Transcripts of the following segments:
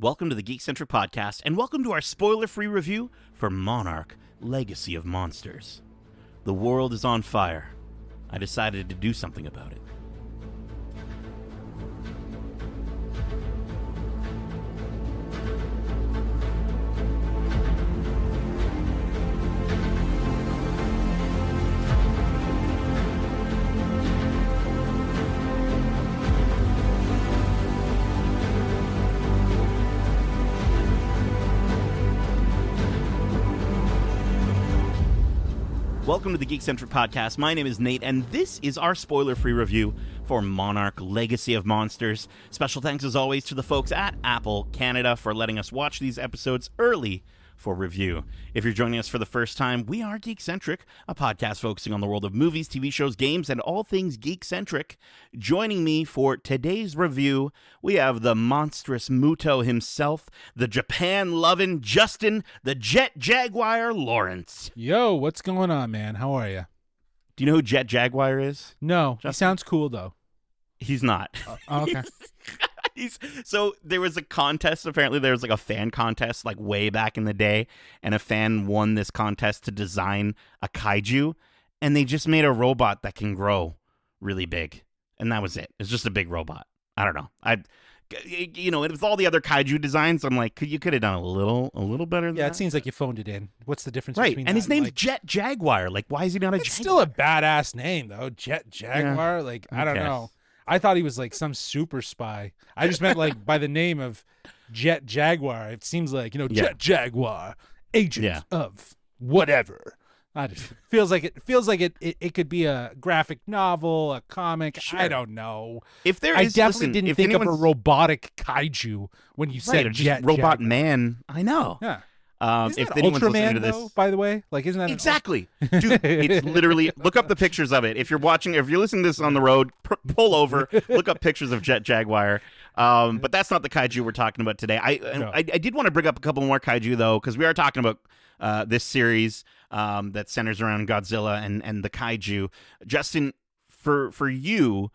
Welcome to the Geekcentric podcast, and welcome to our spoiler-free review for Monarch, Legacy of Monsters. The world is on fire. I decided to do something about it. Welcome to the Geekcentric podcast. My name is Nate, and this is our spoiler-free review for Monarch, Legacy of Monsters. Special thanks, as always, to the folks at Apple Canada for letting us watch these episodes early for review. If you're joining us for the first time, we are Geekcentric, a podcast focusing on the world of movies, TV shows, games, and all things geek-centric. Joining me for today's review, we have the monstrous Muto himself, the Japan-loving Justin, the Jet Jaguar Lawrence. Yo, what's going on, man? How are you? Do you know who Jet Jaguar is? No, Justin? He sounds cool, though. He's not. Okay. So there was a contest. Apparently there was like a fan contest like way back in the day, and a fan won this contest to design a kaiju, and they just made a robot that can grow really big, and that was it. It's just a big robot. I don't know. With all the other kaiju designs, I'm like, you could have done a little better than that. Yeah, it seems like you phoned it in. What's the difference right, between and that his name's like, Jet Jaguar. Like, why is he not a It's Jaguar? still a badass name, though. Jet Jaguar. Yeah. Like, I don't know. I thought he was like some super spy. I just meant like by the name of Jet Jaguar. It seems like, Jet Jaguar, agent of whatever. I just feels like it could be a graphic novel, a comic. Sure. I don't know. If there I is, definitely listen, didn't think of a robotic kaiju when you said Jet robot Jaguar. Man. I know. Yeah. If that anyone's listening Ultraman, to this, though, by the way? Like, isn't that exactly, dude? It's literally, look up the pictures of it. If you're listening to this on the road, pull over, look up pictures of Jet Jaguar. But that's not the kaiju we're talking about today. I did want to bring up a couple more kaiju though, because we are talking about this series that centers around Godzilla and the kaiju. Justin, for you,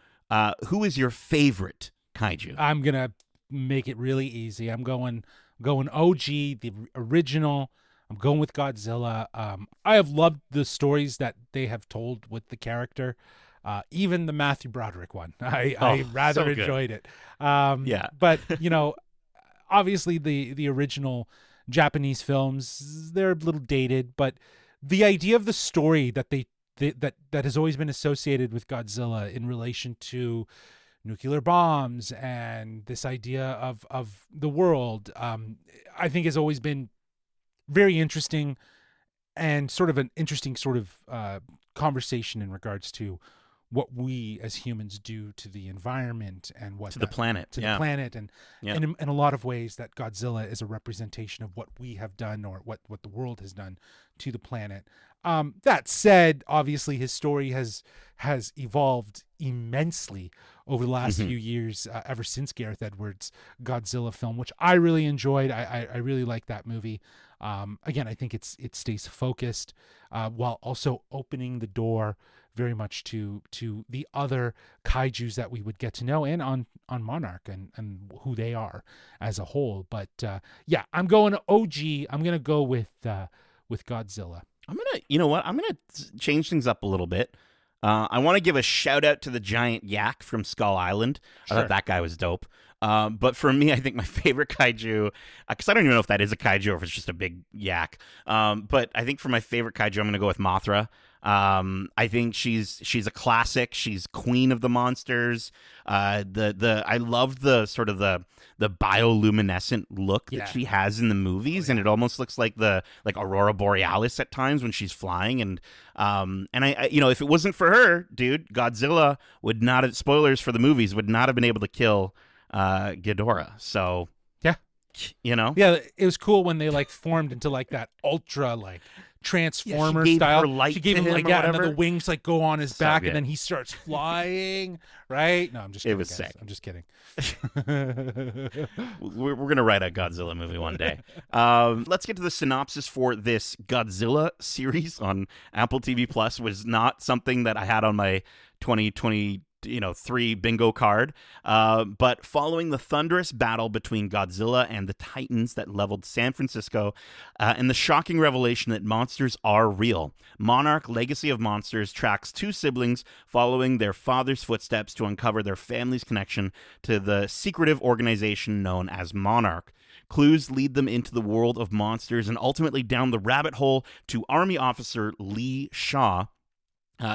who is your favorite kaiju? I'm gonna make it really easy. I'm going OG, the original. I'm going with Godzilla. I have loved the stories that they have told with the character. Even the Matthew Broderick one. I rather enjoyed it. But, obviously the original Japanese films, they're a little dated, but the idea of the story that that has always been associated with Godzilla in relation to nuclear bombs and this idea of the world, I think has always been very interesting and sort of an interesting sort of conversation in regards to what we as humans do to the environment and the planet, the planet, and in a lot of ways that Godzilla is a representation of what we have done or what the world has done to the planet. That said, obviously his story has evolved immensely over the last few years, ever since Gareth Edwards' Godzilla film, which I really enjoyed. I really like that movie. Again, I think it stays focused while also opening the door very much to the other kaijus that we would get to know and on Monarch and who they are as a whole. But I'm going OG. I'm gonna go with Godzilla. I'm gonna change things up a little bit. I want to give a shout out to the giant yak from Skull Island. Sure. I thought that guy was dope. But for me, I think my favorite kaiju, because I don't even know if that is a kaiju or if it's just a big yak. But I think for my favorite kaiju, I'm going to go with Mothra. I think she's a classic. She's queen of the monsters. I love the sort of the bioluminescent look that she has in the movies, and it almost looks like Aurora Borealis at times when she's flying. And I if it wasn't for her, dude, Godzilla would not have, spoilers for the movies, would not have been able to kill Ghidorah. So it was cool when they formed into that ultra Transformer style. She gave him and then the wings go on his back, and then he starts flying. Right? No, I'm just kidding. It was guys. sick. I'm just kidding. We're gonna write a Godzilla movie one day. Let's get to the synopsis for this Godzilla series on Apple TV Plus. Was not something that I had on my 2022 three bingo card. But following the thunderous battle between Godzilla and the Titans that leveled San Francisco, and the shocking revelation that monsters are real, Monarch: Legacy of Monsters tracks two siblings following their father's footsteps to uncover their family's connection to the secretive organization known as Monarch. Clues lead them into the world of monsters and ultimately down the rabbit hole to Army Officer Lee Shaw,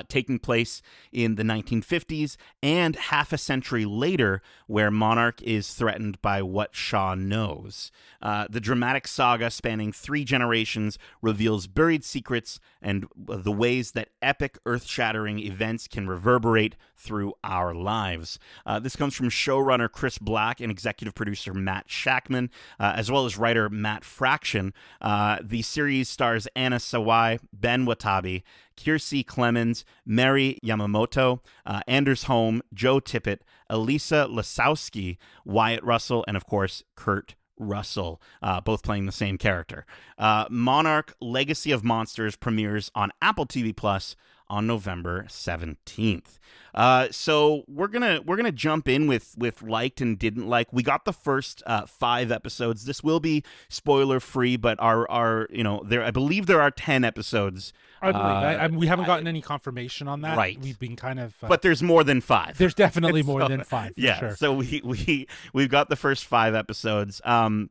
taking place in the 1950s and half a century later, where Monarch is threatened by what Shaw knows. The dramatic saga spanning 3 generations reveals buried secrets and the ways that epic, earth-shattering events can reverberate through our lives. This comes from showrunner Chris Black and executive producer Matt Shackman, as well as writer Matt Fraction. The series stars Anna Sawai, Ben Watabe, Kiersey Clemens, Mary Yamamoto, Anders Holm, Joe Tippett, Elisa Lasowski, Wyatt Russell, and of course, Kurt Russell, both playing the same character. Monarch: Legacy of Monsters premieres on Apple TV Plus on November 17th. So we're gonna jump in with liked and didn't like. We got the first 5 episodes. This will be spoiler free, but our there, I believe there are 10 episodes. I believe we haven't gotten any confirmation on that. Right. We've been kind of, but there's more than 5. There's definitely more than 5. For yeah. sure. So we've got the first 5 episodes. And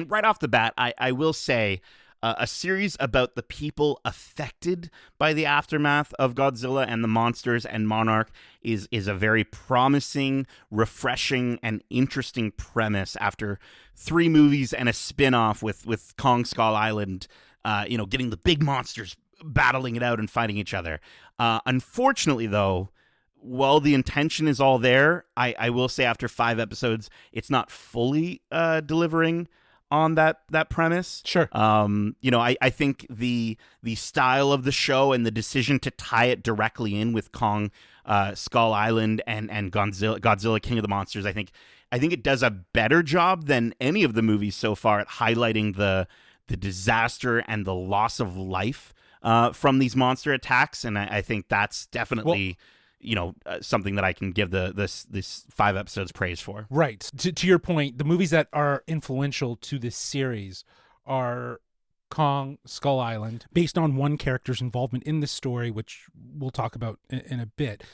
right off the bat, I will say, a series about the people affected by the aftermath of Godzilla and the monsters and Monarch is a very promising, refreshing, and interesting premise after 3 movies and a spin-off with Kong Skull Island, getting the big monsters battling it out and fighting each other. Unfortunately, though, while the intention is all there, I will say after 5 episodes, it's not fully delivering on that premise. Sure. I think the style of the show and the decision to tie it directly in with Kong Skull Island and Godzilla King of the Monsters, I think it does a better job than any of the movies so far at highlighting the disaster and the loss of life from these monster attacks, and I think that's definitely something that I can give this 5 episodes praise for. Right. To your point, the movies that are influential to this series are Kong Skull Island, based on one character's involvement in the story, which we'll talk about in a bit.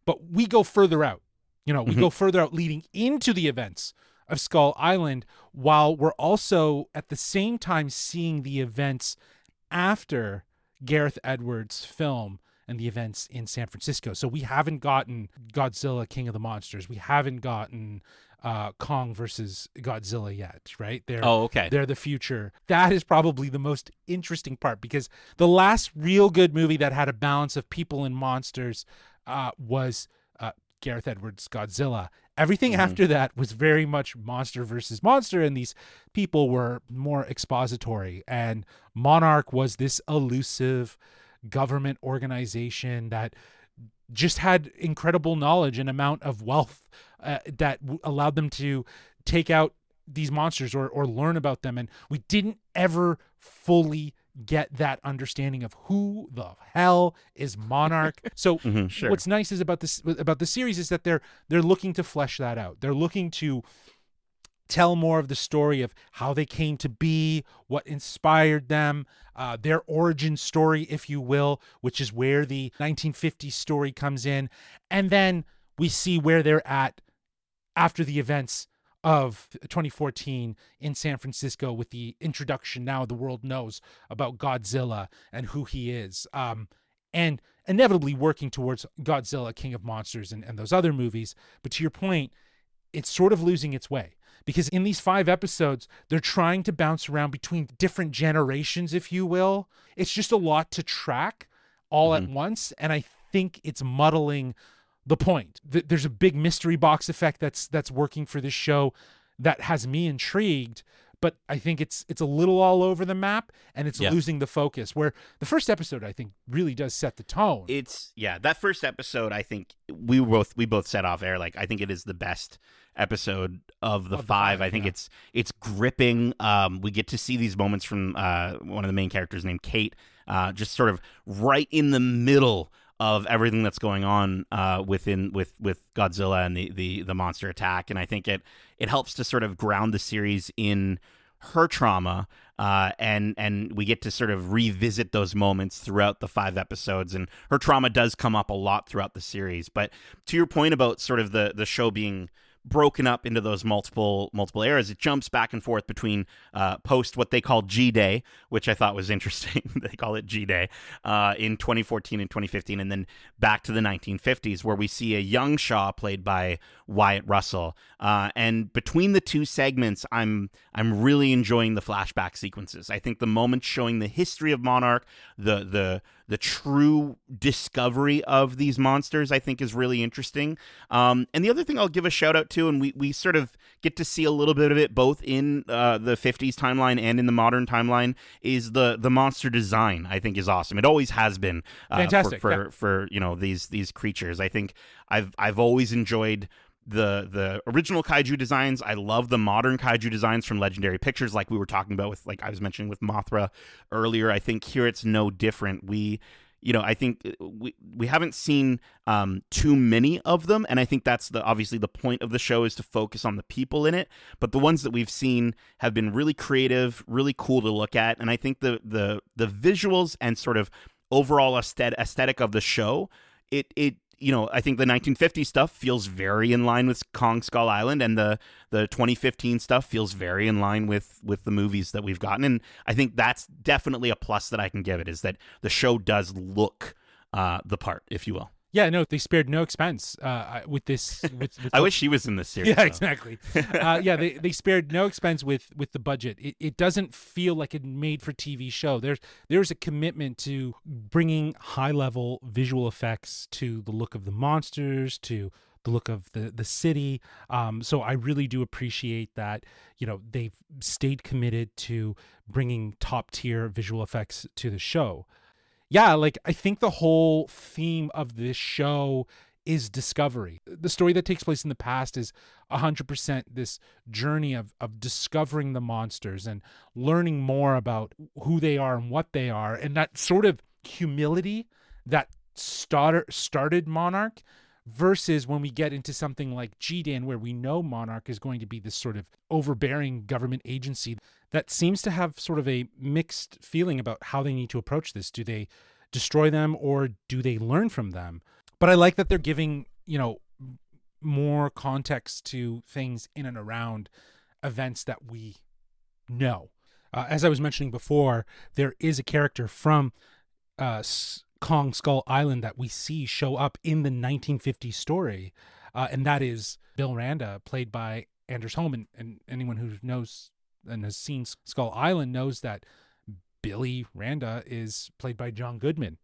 But we go further out. We go further out leading into the events of Skull Island, while we're also at the same time seeing the events after Gareth Edwards' film and the events in San Francisco. So we haven't gotten Godzilla King of the Monsters. We haven't gotten Kong versus Godzilla yet, right? They're the future. That is probably the most interesting part, because the last real good movie that had a balance of people and monsters was Gareth Edwards' Godzilla. Everything after that was very much monster versus monster, and these people were more expository. And Monarch was this elusive government organization that just had incredible knowledge and amount of wealth that allowed them to take out these monsters or learn about them. And we didn't ever fully get that understanding of who the hell is Monarch. So sure. What's nice is about the series is that they're looking to flesh that out. They're looking to tell more of the story of how they came to be, what inspired them, their origin story, if you will, which is where the 1950s story comes in. And then we see where they're at after the events of 2014 in San Francisco, with the introduction. Now the world knows about Godzilla and who he is, and inevitably working towards Godzilla King of Monsters and those other movies. But to your point, it's sort of losing its way, because in these 5 episodes, they're trying to bounce around between different generations, if you will. It's just a lot to track all at once, and I think it's muddling the point. There's a big mystery box effect that's working for this show that has me intrigued, but I think it's a little all over the map, and it's losing the focus, where the first episode, I think, really does set the tone. That first episode, I think we both set off air, like, I think it is the best episode of the 5. I think it's gripping. We get to see these moments from one of the main characters named Kate, just sort of right in the middle of everything that's going on within with Godzilla and the monster attack, and I think it helps to sort of ground the series in her trauma, and we get to sort of revisit those moments throughout the 5 episodes, and her trauma does come up a lot throughout the series. But to your point about sort of the show being broken up into those multiple eras, it jumps back and forth between post what they call G Day, which I thought was interesting. They call it G Day in 2014 and 2015, and then back to the 1950s, where we see a young Shaw played by Wyatt Russell. And between the two segments, I'm really enjoying the flashback sequences. I think the moments showing the history of Monarch, the true discovery of these monsters, I think is really interesting. And the other thing I'll give a shout out to, and we sort of get to see a little bit of it both in the 50s timeline and in the modern timeline, is the monster design. I think is awesome. It always has been Fantastic for these creatures. I think I've always enjoyed the original kaiju designs. I love the modern kaiju designs from Legendary Pictures, like we were talking about with, like I was mentioning with Mothra earlier. I think here it's no different. I think we haven't seen too many of them, and I think that's obviously the point of the show, is to focus on the people in it. But the ones that we've seen have been really creative, really cool to look at, and I think the visuals and sort of overall aesthetic of the show, I think the 1950 stuff feels very in line with Kong Skull Island, and the 2015 stuff feels very in line with the movies that we've gotten. And I think that's definitely a plus that I can give it, is that the show does look the part, if you will. Yeah, no, they spared no expense with this. I wish she was in this series. Yeah, though. exactly. They spared no expense with the budget. It doesn't feel like a made-for-TV show. There's a commitment to bringing high-level visual effects to the look of the monsters, to the look of the city. So I really do appreciate that. They've stayed committed to bringing top-tier visual effects to the show. Yeah, like I think the whole theme of this show is discovery. The story that takes place in the past is 100% this journey of discovering the monsters and learning more about who they are and what they are. And that sort of humility that started Monarch, versus when we get into something like G-Dan, where we know Monarch is going to be this sort of overbearing government agency that seems to have sort of a mixed feeling about how they need to approach this. Do they destroy them, or do they learn from them? But I like that they're giving, more context to things in and around events that we know. As I was mentioning before, there is a character from Kong Skull Island that we see show up in the 1950 story, and that is Bill Randa, played by Anders Holm. And anyone who knows and has seen Skull Island knows that Billy Randa is played by John Goodman.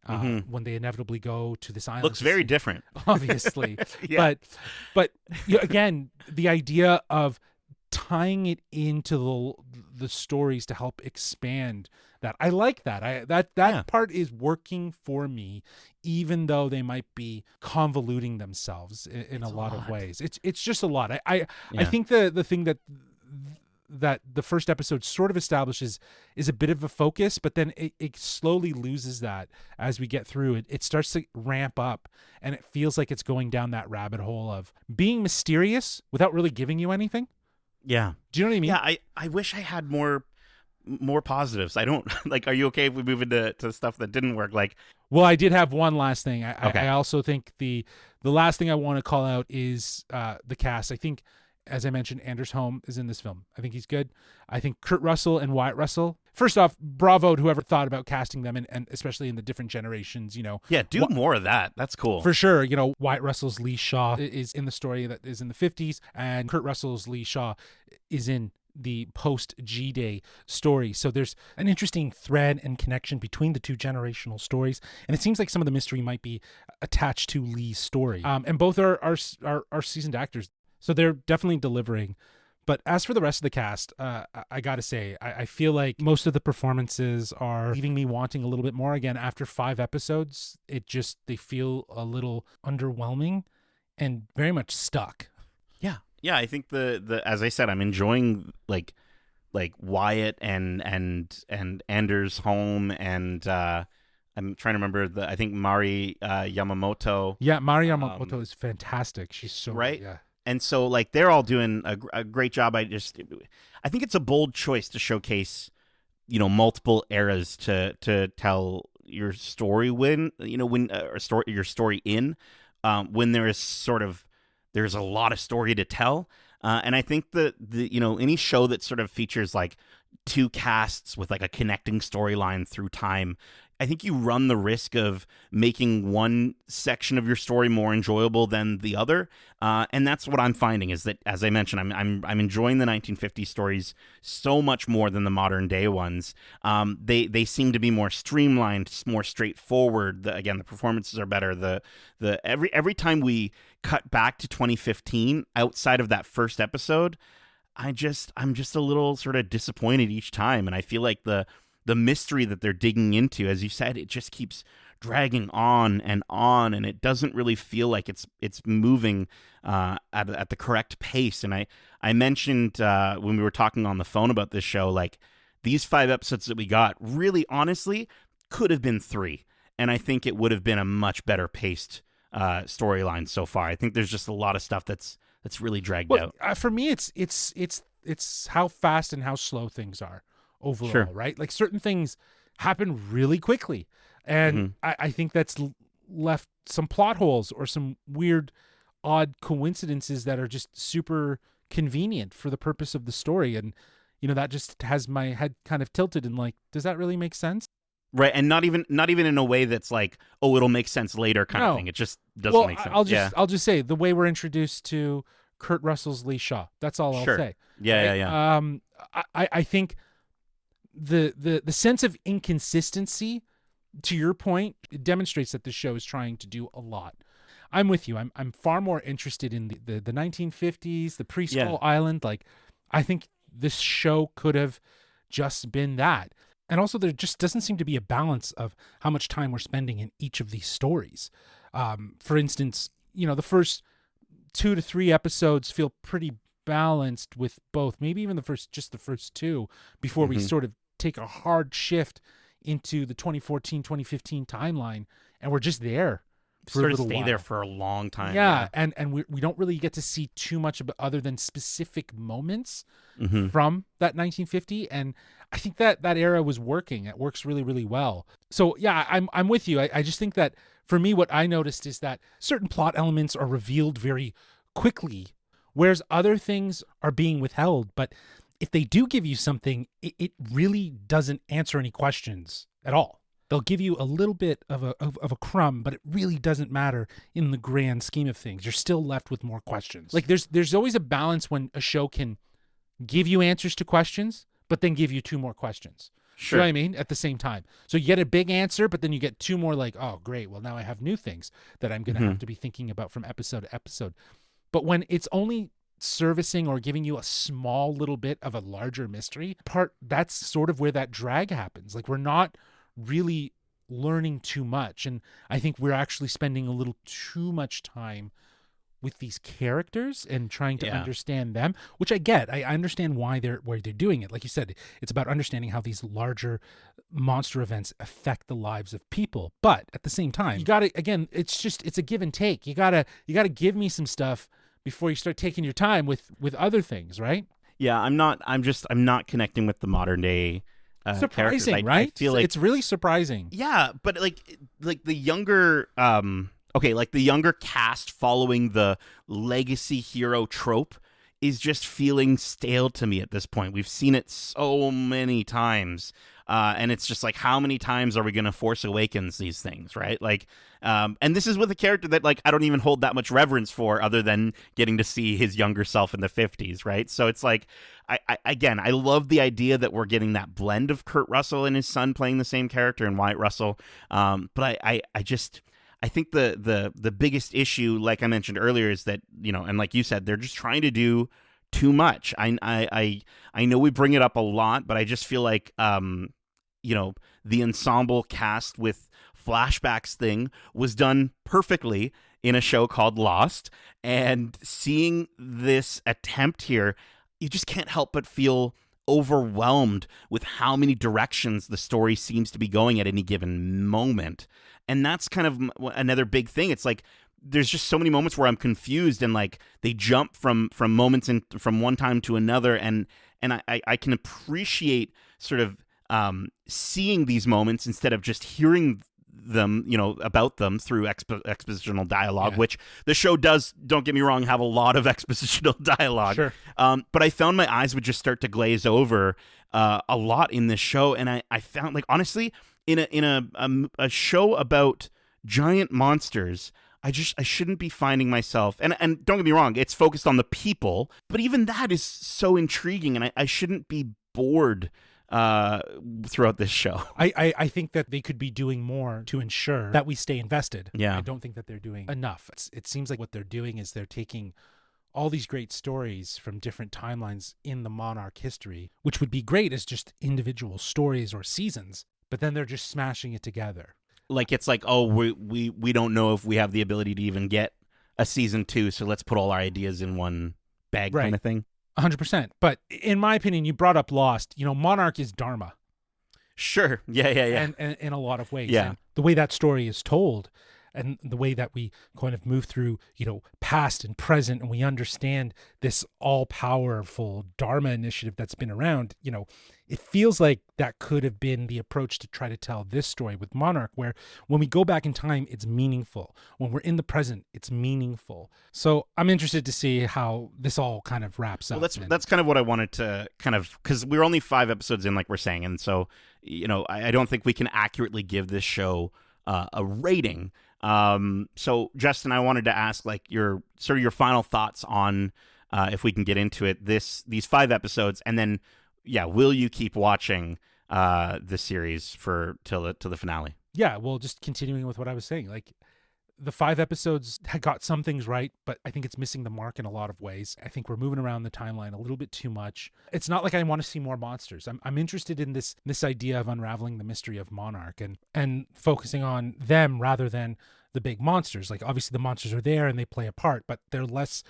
When they inevitably go to this island, looks very different, obviously. Yeah. But again, the idea of tying it into the stories to help expand that, I like that. That part is working for me, even though they might be convoluting themselves in a lot of ways. It's just a lot. I think the thing that the first episode sort of establishes is a bit of a focus, but then it slowly loses that as we get through it. It starts to ramp up, and it feels like it's going down that rabbit hole of being mysterious without really giving you anything. Yeah. Do you know what I mean? Yeah, I wish I had more positives. I don't like. Are you okay if we move into stuff that didn't work? Like, well, I did have one last thing. Okay. I also think the last thing I want to call out is the cast. I think, as I mentioned, Anders Holm is in this film. I think he's good. I think Kurt Russell and Wyatt Russell. First off, bravo to whoever thought about casting them, and especially in the different generations. Yeah, do more of that. That's cool. For sure. Wyatt Russell's Lee Shaw is in the story that is in the 50s, and Kurt Russell's Lee Shaw is in the post G-Day story. So there's an interesting thread and connection between the two generational stories, and it seems like some of the mystery might be attached to Lee's story. And both are seasoned actors, so they're definitely delivering. But as for the rest of the cast, I gotta say, I feel like most of the performances are leaving me wanting a little bit more. Again, after 5 episodes, they feel a little underwhelming and very much stuck. Yeah, I think the as I said, I'm enjoying like Wyatt and Anders Holm and I'm trying to remember I think Mari Yamamoto. Yeah, Mari Yamamoto Um, is fantastic. She's so good. right? Yeah. And so like they're all doing a great job. I think it's a bold choice to showcase multiple eras to tell your story or story your story in when there is there's a lot of story to tell. And I think that any show that sort of features like two casts with like a connecting storyline through time, I think you run the risk of making one section of your story more enjoyable than the other, and that's what I'm finding is that, as I mentioned, I'm enjoying the 1950s stories so much more than the modern day ones. They seem to be more streamlined, more straightforward. Again, the performances are better. The every time we cut back to 2015, outside of that first episode, I'm just a little sort of disappointed each time, and I feel like the mystery that they're digging into, as you said, it just keeps dragging on, and it doesn't really feel like it's moving at the correct pace. And I mentioned when we were talking on the phone about this show, like these 5 episodes that we got, really honestly, could have been 3, and I think it would have been a much better paced storyline so far. I think there's just a lot of stuff that's really dragged Well, out. for me, it's how fast and how slow things are Sure. overall, right? Like certain things happen really quickly, and Hmm. I think that's left some plot holes or some weird, odd coincidences that are just super convenient for the purpose of the story, and that just has my head kind of tilted and like, does that really make sense? Right, and not even in a way that's like, oh, it'll make sense later kind of No. thing. It just doesn't Well, make sense. I'll Yeah. just say the way we're introduced to Kurt Russell's Lee Shaw. That's all I'll Sure. say. Yeah, yeah, Right? yeah. I think the sense of inconsistency, to your point, it demonstrates that the show is trying to do a lot. I'm with you. I'm far more interested in the 1950s, the Yeah. pre-Skull Island. Like, I think this show could have just been that. And also, there just doesn't seem to be a balance of how much time we're spending in each of these stories. For instance, the first 2 to 3 episodes feel pretty balanced with both. Maybe even just the first two before we Hmm. sort of take a hard shift into the 2014, 2015 timeline, and we're just there for a Sort of little stay there while. for a long time. Yeah, Yeah. and we don't really get to see too much about other than specific moments Hmm. from that 1950, and I think that era was working. It works really, really well. So yeah, I'm with you. I just think that for me, what I noticed is that certain plot elements are revealed very quickly, whereas other things are being withheld. But if they do give you something, it really doesn't answer any questions at all. They'll give you a little bit of a crumb, but it really doesn't matter in the grand scheme of things. You're still left with more questions. Like there's always a balance when a show can give you answers to questions, but then give you 2 more questions. You know what Sure. I mean? At the same time. So you get a big answer, but then you get 2 more like, oh, great. Well, now I have new things that I'm going to Hmm. have to be thinking about from episode to episode. But when it's only servicing or giving you a small little bit of a larger mystery part, that's sort of where that drag happens. Like we're not really learning too much. And I think we're actually spending a little too much time with these characters and trying to Yeah. understand them, which I get. I understand why they're doing it. Like you said, it's about understanding how these larger monster events affect the lives of people. But at the same time, you gotta, again, it's a give and take. You gotta give me some stuff before you start taking your time with other things, right? Yeah. I'm not connecting with the modern day characters. Surprising, I right? feel like, It's really surprising. yeah, but like the younger okay, like the younger cast following the legacy hero trope is just feeling stale to me at this point. We've seen it so many times. And it's just like, how many times are we going to Force Awakens these things, right? Like, and this is with a character that, like, I don't even hold that much reverence for other than getting to see his younger self in the 50s, right? So it's like, again, I love the idea that we're getting that blend of Kurt Russell and his son playing the same character and Wyatt Russell. But I think the biggest issue, like I mentioned earlier, is that, and like you said, they're just trying to do too much. I know we bring it up a lot, but I just feel like the ensemble cast with flashbacks thing was done perfectly in a show called Lost, and seeing this attempt here, you just can't help but feel overwhelmed with how many directions the story seems to be going at any given moment. And that's kind of another big thing. It's like there's just so many moments where I'm confused, and like they jump from moments in from one time to another, and I can appreciate sort of seeing these moments instead of just hearing them, about them through expositional dialogue, which the show does, don't get me wrong, have a lot of expositional dialogue. Sure. But I found my eyes would just start to glaze over a lot in this show, and I found, like, honestly, in a show about giant monsters, I shouldn't be finding myself, and don't get me wrong, it's focused on the people, but even that is so intriguing, and I shouldn't be bored throughout this show. I think that they could be doing more to ensure that we stay invested. Yeah. I don't think that they're doing enough. It seems like what they're doing is they're taking all these great stories from different timelines in the Monarch history, which would be great as just individual stories or seasons, but then they're just smashing it together. Like, it's like, oh, we don't know if we have the ability to even get a season 2, so let's put all our ideas in one bag, kind of thing. 100%. But in my opinion, you brought up Lost. Monarch is Dharma. Sure. Yeah. And in a lot of ways. Yeah. And the way that story is told, and the way that we kind of move through, past and present, and we understand this all-powerful Dharma initiative that's been around, it feels like that could have been the approach to try to tell this story with Monarch, where when we go back in time, it's meaningful. When we're in the present, it's meaningful. So I'm interested to see how this all kind of wraps up. Well, that's kind of what I wanted to kind of, because we're only 5 episodes in, like we're saying, and so, I don't think we can accurately give this show a rating. So Justin, I wanted to ask, like, your final thoughts on, if we can get into it, these 5 episodes, and then, will you keep watching the series till the finale? Yeah, well, just continuing with what I was saying, like, the 5 episodes had got some things right, but I think it's missing the mark in a lot of ways. I think we're moving around the timeline a little bit too much. It's not like I want to see more monsters. I'm interested in this idea of unraveling the mystery of Monarch and focusing on them rather than the big monsters. Like, obviously the monsters are there and they play a part, but they're less,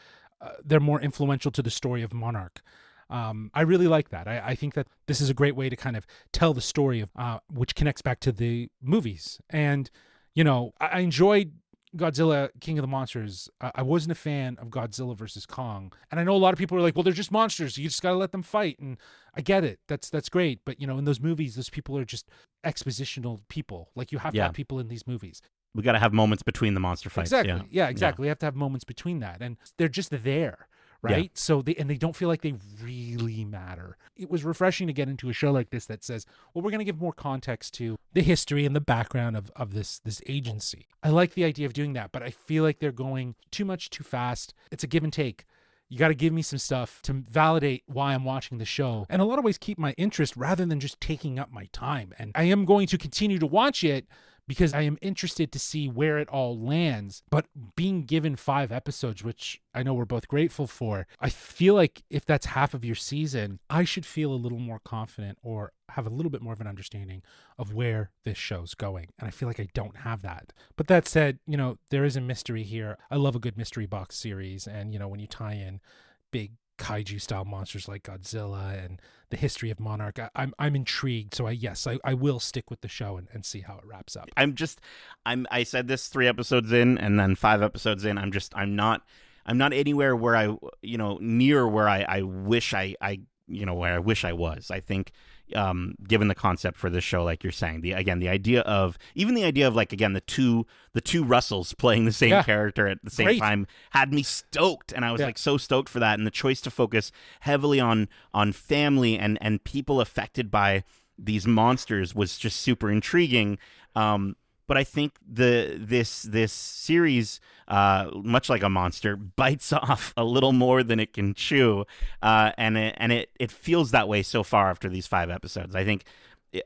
they're more influential to the story of Monarch. I really like that. I think that this is a great way to kind of tell the story of, which connects back to the movies. And, I enjoyed Godzilla, King of the Monsters. I wasn't a fan of Godzilla versus Kong. And I know a lot of people are like, well, they're just monsters. You just got to let them fight. And I get it. That's great. But, in those movies, those people are just expositional people. Like, you have to have people in these movies. We got to have moments between the monster fights. Exactly. Yeah, exactly. We have to have moments between that. And they're just there. Right. Yeah. So they don't feel like they really matter. It was refreshing to get into a show like this that says, well, we're going to give more context to the history and the background of this agency. I like the idea of doing that, but I feel like they're going too much too fast. It's a give and take. You got to give me some stuff to validate why I'm watching the show. And in a lot of ways, keep my interest rather than just taking up my time. And I am going to continue to watch it because I am interested to see where it all lands. But being given 5 episodes, which I know we're both grateful for, I feel like if that's half of your season, I should feel a little more confident or have a little bit more of an understanding of where this show's going. And I feel like I don't have that. But that said, there is a mystery here. I love a good mystery box series. And, when you tie in big kaiju style monsters like Godzilla and the history of Monarch, I'm intrigued. So I will stick with the show and see how it wraps up. I said this 3 episodes in, and then 5 episodes in, I'm not anywhere where I, near where I wish where I wish I was. I think, given the concept for this show, like you're saying, the idea of like, again, the two Russells playing the same character at the same time had me stoked, and I was like so stoked for that. And the choice to focus heavily on family and people affected by these monsters was just super intriguing. But I think this series, much like a monster, bites off a little more than it can chew, and it feels that way so far after these 5 episodes. I think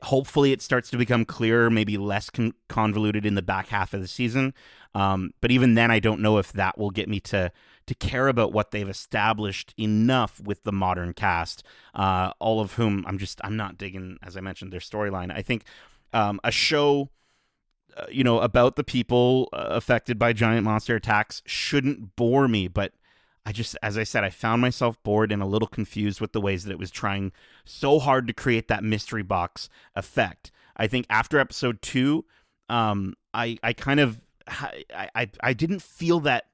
hopefully it starts to become clearer, maybe less convoluted in the back half of the season. But even then, I don't know if that will get me to care about what they've established enough with the modern cast, all of whom I'm not digging, as I mentioned, their storyline. I think a show about the people affected by giant monster attacks shouldn't bore me, but as I said, I found myself bored and a little confused with the ways that it was trying so hard to create that mystery box effect. I think after episode 2, I kind of I didn't feel that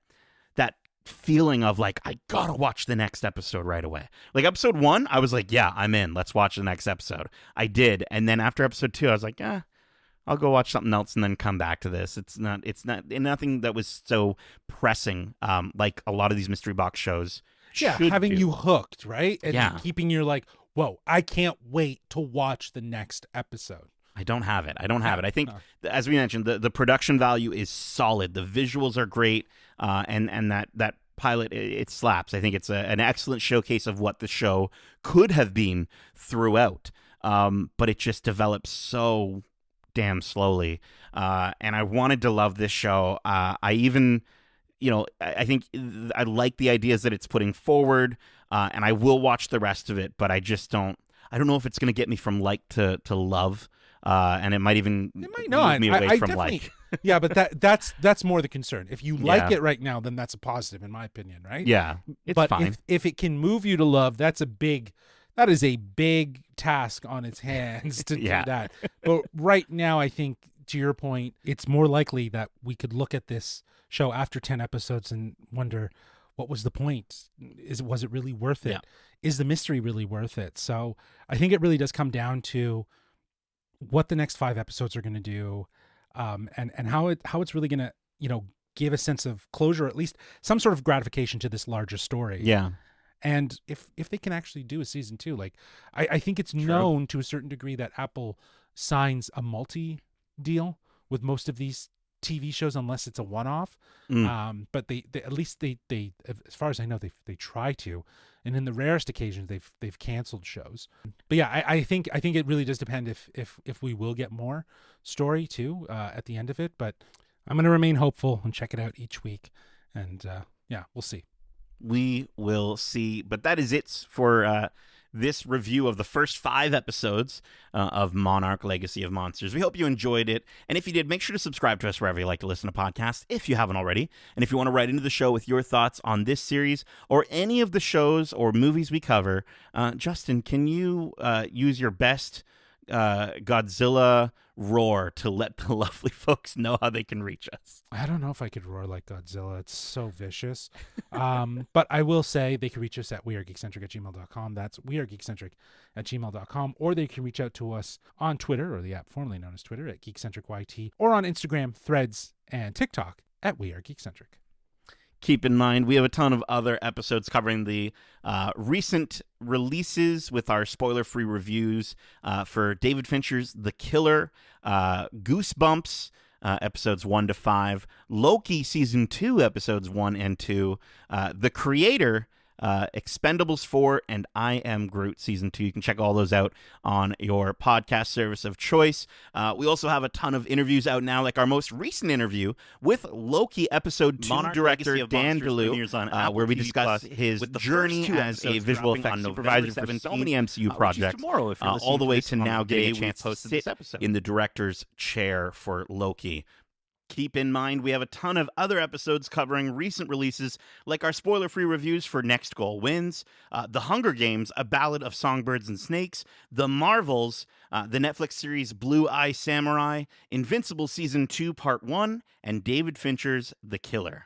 feeling of like I gotta watch the next episode right away. Like episode 1, I was like, yeah, I'm in. Let's watch the next episode. I did, and then after episode 2, I was like, I'll go watch something else and then come back to this. It's nothing that was so pressing, like a lot of these mystery box shows. Having do. you hooked, right? And Yeah. keeping you like, whoa, I can't wait to watch the next episode. I don't have it. I think, as we mentioned, the production value is solid. The visuals are great, and that pilot, it slaps. I think it's an excellent showcase of what the show could have been throughout, but it just develops so damn slowly. And I wanted to love this show. I even, I think I like the ideas that it's putting forward, and I will watch the rest of it, but I don't know if it's going to get me from like to love. And it might even move me away from like. Yeah, but that's more the concern. If you like it right now, then that's a positive, in my opinion, right? Yeah, it's but fine. If it can move you to love, that is a big task on its hands to do that. But right now, I think, to your point, it's more likely that we could look at this show after 10 episodes and wonder, what was the point? Was it really worth it? Yeah. Is the mystery really worth it? So I think it really does come down to what the next 5 episodes are going to do, and how it's really going to, give a sense of closure, or at least some sort of gratification to this larger story. Yeah. And if they can actually do a season 2, like I think it's known to a certain degree that Apple signs a multi-deal with most of these TV shows, unless it's a one-off. But they at least they as far as I know, they try to, and in the rarest occasions they've canceled shows. But yeah, I think it really does depend if we will get more story too at the end of it. But I'm going to remain hopeful and check it out each week, and we'll see. We will see. But that is it for this review of the first 5 episodes of Monarch Legacy of Monsters. We hope you enjoyed it. And if you did, make sure to subscribe to us wherever you like to listen to podcasts, if you haven't already. And if you want to write into the show with your thoughts on this series or any of the shows or movies we cover, Justin, can you use your best Godzilla roar to let the lovely folks know how they can reach us? I don't know if I could roar like Godzilla. It's so vicious. But I will say they can reach us at wearegeekcentric@gmail.com. That's wearegeekcentric@gmail.com. Or they can reach out to us on Twitter, or the app formerly known as Twitter, at GeekcentricYT, or on Instagram, Threads, and TikTok at wearegeekcentric. Keep in mind, we have a ton of other episodes covering the recent releases with our spoiler-free reviews for David Fincher's The Killer, Goosebumps, episodes 1 to 5, Loki Season 2, episodes 1 and 2, The Creator, Expendables 4, and I Am Groot Season 2. You can check all those out on your podcast service of choice. We also have a ton of interviews out now, like our most recent interview with Loki Episode 2 Monarch director Legacy of Dan Monsters DeLue, on Apple where we TV discuss Plus, his with the journey first 2 as a episodes visual dropping effects on supervisor November for so 17th, many MCU which is projects, tomorrow if you're all listening the to way this to on now the day getting a we chance to posted this sit episode. in the director's chair for Loki. Keep in mind, we have a ton of other episodes covering recent releases, like our spoiler-free reviews for Next Goal Wins, The Hunger Games, A Ballad of Songbirds and Snakes, The Marvels, the Netflix series Blue Eye Samurai, Invincible Season 2 Part 1, and David Fincher's The Killer.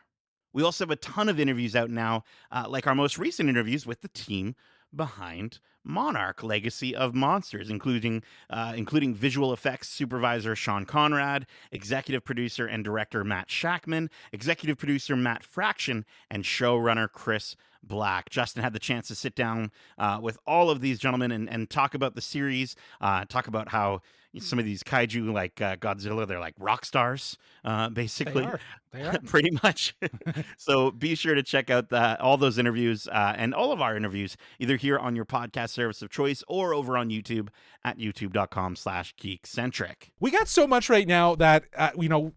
We also have a ton of interviews out now, like our most recent interviews with the team behind Monarch Legacy of Monsters, including visual effects supervisor Sean Conrad, executive producer and director Matt Shackman, executive producer Matt Fraction, and showrunner Chris Black. Justin had the chance to sit down with all of these gentlemen and talk about the series, talk about how some of these kaiju, like Godzilla, they're like rock stars, basically. They are. Pretty much. So be sure to check out all those interviews and all of our interviews, either here on your podcast service of choice or over on YouTube at youtube.com/geekcentric. We got so much right now that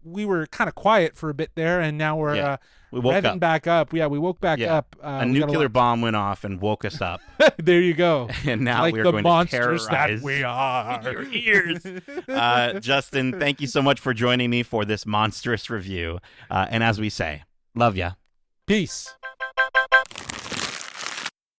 we were kind of quiet for a bit there, and now we're we woke revving up. back up. Yeah, we woke back up. A nuclear bomb went off and woke us up. There you go. And now like we're the going monsters to terrorize that we are. your ears. Justin, thank you so much for joining me for this monstrous review. And as we say, love ya. Peace.